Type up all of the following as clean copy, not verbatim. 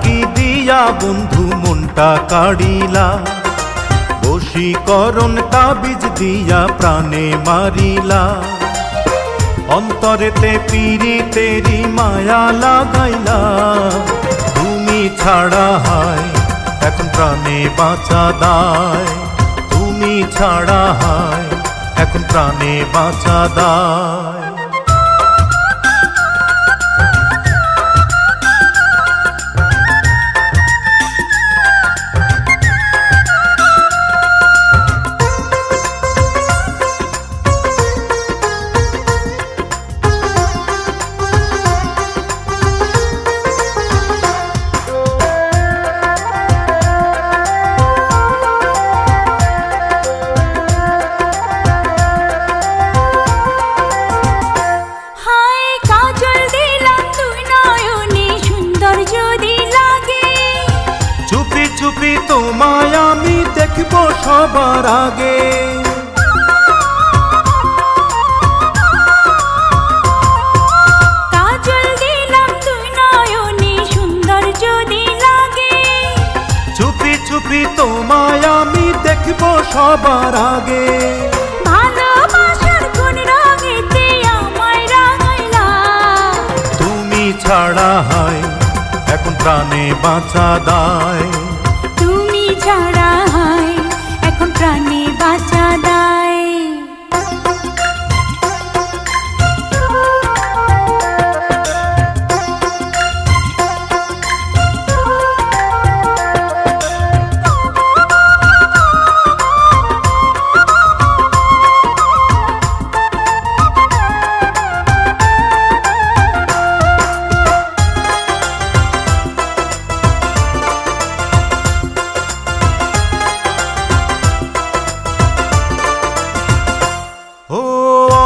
কি দিয়া বন্ধু মনটা কাড়িলা, বশীকরণ তাবিজ দিয়া প্রাণে মারিলা। অন্তরেতে পীড়িতেরি মায়া লাগাইলা, তুমি ছাড়া হায় এখন প্রাণে বাঁচা দায়। তুমি ছাড়া হায় এখন প্রাণে বাঁচা দায়। চুপি তোমায় আমি দেখব সবার আগে, কাজল দিলাম তুই নয়নে সুন্দর যদি লাগে। চুপি চুপি তোমায় আমি দেখব সবার আগে। ভালোবাসার কোন রঙেতে আমায় রাঙাইলা, তুমি ছাড়া হায় এখন প্রাণে বাঁচা দায়। তুমি ছাড়া হায় এখন প্রাণে বাঁচা দায়।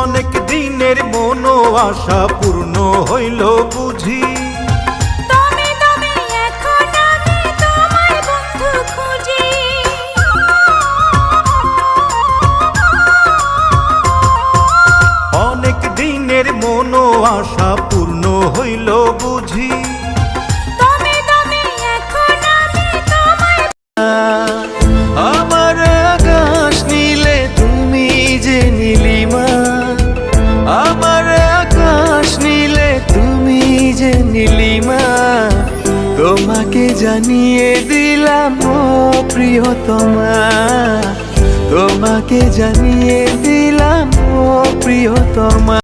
অনেক দিনের মন আশা পূর্ণ হইল বুঝি, তুমি তুমি এখন আমি তোমায় বন্ধু খুঁজি। অনেক দিনের মন আশা পূর্ণ হইল বুঝি। তুমি তুমি এখন আমি তোমায়, আমার আকাশ নীলে তুমি যে নীলিমা, আমার আকাশ নীলে তুমি যে নীলিমা। তোমাকে জানিয়ে দিলাম ও প্রিয়তমা, তোমাকে জানিয়ে দিলাম ও প্রিয়তমা।